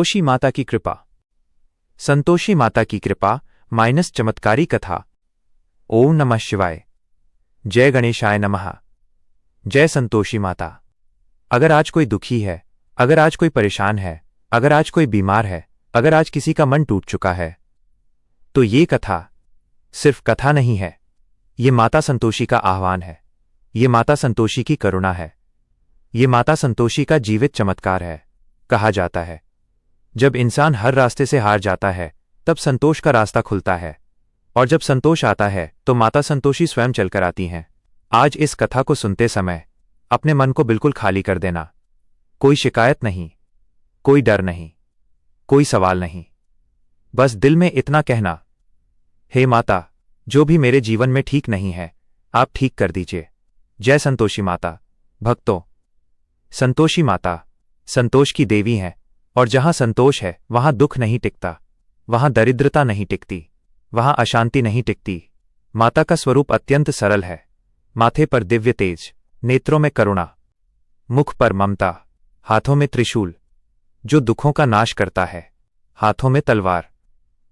संतोषी माता की कृपा। संतोषी माता की कृपा माइनस चमत्कारी कथा। ओम नमः शिवाय। जय गणेशाय नमः। जय संतोषी माता। अगर आज कोई दुखी है, अगर आज कोई परेशान है, अगर आज कोई बीमार है, अगर आज किसी का मन टूट चुका है, तो ये कथा सिर्फ कथा नहीं है, ये माता संतोषी का आह्वान है, ये माता संतोषी की करुणा है, ये माता संतोषी का जीवित चमत्कार है। कहा जाता है जब इंसान हर रास्ते से हार जाता है तब संतोष का रास्ता खुलता है, और जब संतोष आता है तो माता संतोषी स्वयं चलकर आती हैं। आज इस कथा को सुनते समय अपने मन को बिल्कुल खाली कर देना। कोई शिकायत नहीं, कोई डर नहीं, कोई सवाल नहीं, बस दिल में इतना कहना, हे माता, जो भी मेरे जीवन में ठीक नहीं है आप ठीक कर दीजिए। जय संतोषी माता। भक्तों, संतोषी माता संतोष की देवी हैं, और जहां संतोष है वहां दुख नहीं टिकता, वहां दरिद्रता नहीं टिकती, वहां अशांति नहीं टिकती। माता का स्वरूप अत्यंत सरल है। माथे पर दिव्य तेज, नेत्रों में करुणा, मुख पर ममता, हाथों में त्रिशूल जो दुखों का नाश करता है, हाथों में तलवार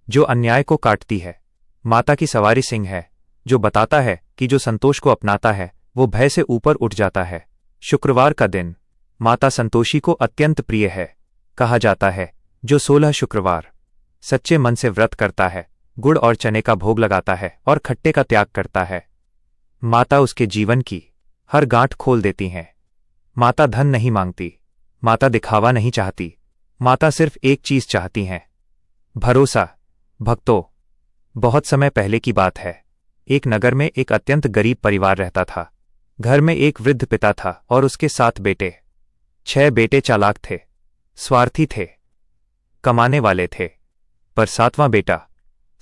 जो अन्याय को काटती है। माता की सवारी सिंह है जो बताता है कि जो संतोष को अपनाता है वो भय से ऊपर उठ जाता है। शुक्रवार का दिन माता संतोषी को अत्यंत प्रिय है। कहा जाता है जो 16 शुक्रवार सच्चे मन से व्रत करता है, गुड़ और चने का भोग लगाता है और खट्टे का त्याग करता है, माता उसके जीवन की हर गांठ खोल देती हैं। माता धन नहीं मांगती, माता दिखावा नहीं चाहती, माता सिर्फ एक चीज चाहती हैं, भरोसा। भक्तों, बहुत समय पहले की बात है। एक नगर में एक अत्यंत गरीब परिवार रहता था। घर में एक वृद्ध पिता था और उसके 7 बेटे। 6 बेटे चालाक थे, स्वार्थी थे, कमाने वाले थे, पर 7वां बेटा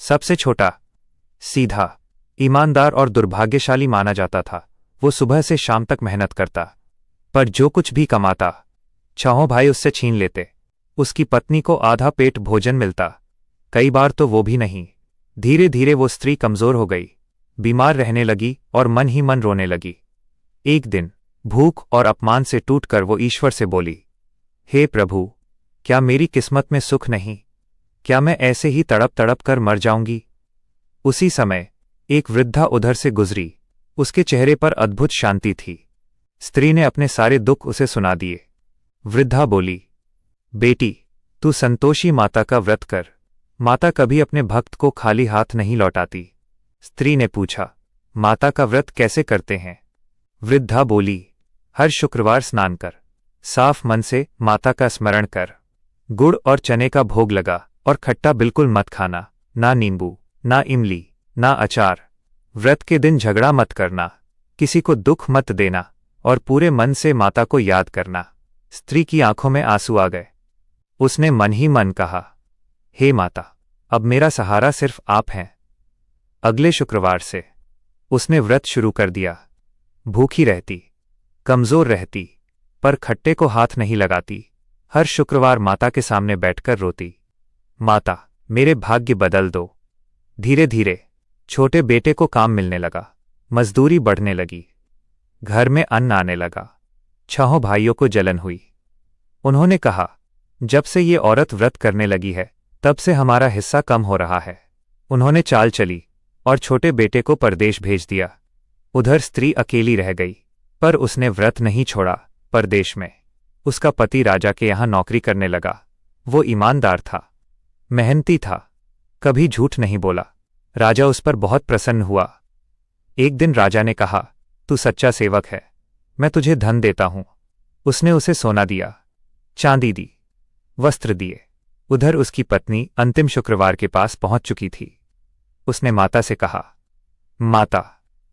सबसे छोटा, सीधा, ईमानदार और दुर्भाग्यशाली माना जाता था। वो सुबह से शाम तक मेहनत करता, पर जो कुछ भी कमाता 6 भाई उससे छीन लेते। उसकी पत्नी को आधा पेट भोजन मिलता, कई बार तो वो भी नहीं। धीरे धीरे वो स्त्री कमजोर हो गई, बीमार रहने लगी और मन ही मन रोने लगी। एक दिन भूख और अपमान से टूटकर वो ईश्वर से बोली, हे प्रभु, क्या मेरी किस्मत में सुख नहीं? क्या मैं ऐसे ही तड़प तड़प कर मर जाऊंगी? उसी समय एक वृद्धा उधर से गुजरी। उसके चेहरे पर अद्भुत शांति थी। स्त्री ने अपने सारे दुख उसे सुना दिए। वृद्धा बोली, बेटी, तू संतोषी माता का व्रत कर। माता कभी अपने भक्त को खाली हाथ नहीं लौटाती। स्त्री ने पूछा, माता का व्रत कैसे करते हैं? वृद्धा बोली, हर शुक्रवार स्नान कर, साफ मन से माता का स्मरण कर, गुड़ और चने का भोग लगा और खट्टा बिल्कुल मत खाना, ना नींबू, ना इमली, ना अचार। व्रत के दिन झगड़ा मत करना, किसी को दुख मत देना और पूरे मन से माता को याद करना। स्त्री की आंखों में आंसू आ गए। उसने मन ही मन कहा, हे माता, अब मेरा सहारा सिर्फ आप हैं। अगले शुक्रवार से उसने व्रत शुरू कर दिया। भूखी रहती, कमजोर रहती, पर खट्टे को हाथ नहीं लगाती। हर शुक्रवार माता के सामने बैठकर रोती, माता, मेरे भाग्य बदल दो। धीरे धीरे छोटे बेटे को काम मिलने लगा, मजदूरी बढ़ने लगी, घर में अन्न आने लगा। 6 भाइयों को जलन हुई। उन्होंने कहा, जब से ये औरत व्रत करने लगी है तब से हमारा हिस्सा कम हो रहा है। उन्होंने चाल चली और छोटे बेटे को परदेश भेज दिया। उधर स्त्री अकेली रह गई, पर उसने व्रत नहीं छोड़ा। परदेश में उसका पति राजा के यहां नौकरी करने लगा। वो ईमानदार था, मेहनती था, कभी झूठ नहीं बोला। राजा उस पर बहुत प्रसन्न हुआ। एक दिन राजा ने कहा, तू सच्चा सेवक है, मैं तुझे धन देता हूं। उसने उसे सोना दिया, चांदी दी, वस्त्र दिए। उधर उसकी पत्नी अंतिम शुक्रवार के पास पहुंच चुकी थी। उसने माता से कहा, माता,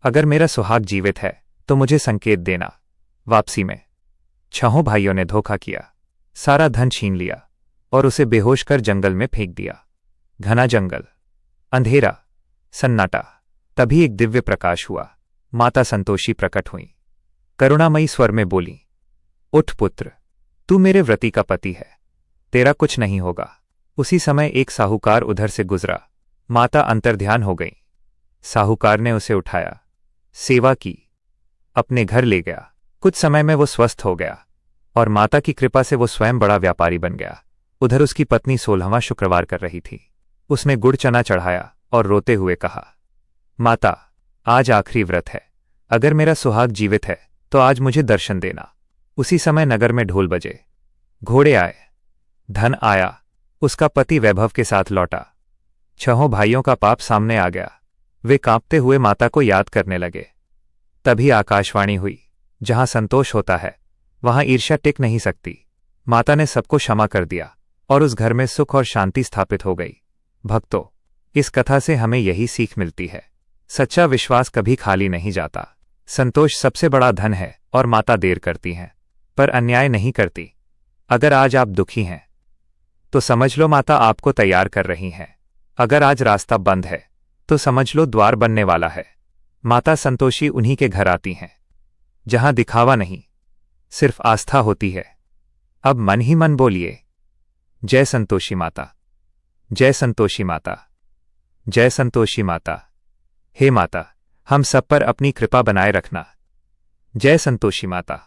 अगर मेरा सुहाग जीवित है तो मुझे संकेत देना। वापसी में 6 भाइयों ने धोखा किया, सारा धन छीन लिया और उसे बेहोश कर जंगल में फेंक दिया। घना जंगल, अंधेरा, सन्नाटा। तभी एक दिव्य प्रकाश हुआ। माता संतोषी प्रकट हुई, करुणामयी स्वर में बोली, उठ पुत्र, तू मेरे व्रती का पति है, तेरा कुछ नहीं होगा। उसी समय एक साहूकार उधर से गुजरा। माता अंतर्ध्यान हो गई। साहूकार ने उसे उठाया, सेवा की, अपने घर ले गया। कुछ समय में वो स्वस्थ हो गया और माता की कृपा से वो स्वयं बड़ा व्यापारी बन गया। उधर उसकी पत्नी 16वां शुक्रवार कर रही थी। उसने गुड़ चना चढ़ाया और रोते हुए कहा, माता, आज आखिरी व्रत है। अगर मेरा सुहाग जीवित है तो आज मुझे दर्शन देना। उसी समय नगर में ढोल बजे, घोड़े आए, धन आया। उसका पति वैभव के साथ लौटा। छहों भाइयों का पाप सामने आ गया। वे कांपते हुए माता को याद करने लगे। तभी आकाशवाणी हुई, जहां संतोष होता है वहां ईर्ष्या टिक नहीं सकती। माता ने सबको क्षमा कर दिया और उस घर में सुख और शांति स्थापित हो गई। भक्तों, इस कथा से हमें यही सीख मिलती है, सच्चा विश्वास कभी खाली नहीं जाता। संतोष सबसे बड़ा धन है और माता देर करती हैं, पर अन्याय नहीं करती। अगर आज आप दुखी हैं तो समझ लो माता आपको तैयार कर रही हैं। अगर आज रास्ता बंद है तो समझ लो द्वार बनने वाला है। माता संतोषी उन्हीं के घर आती हैं जहां दिखावा नहीं, सिर्फ आस्था होती है। अब मन ही मन बोलिए, जय संतोषी माता, जय संतोषी माता, जय संतोषी माता। हे माता, हम सब पर अपनी कृपा बनाए रखना। जय संतोषी माता।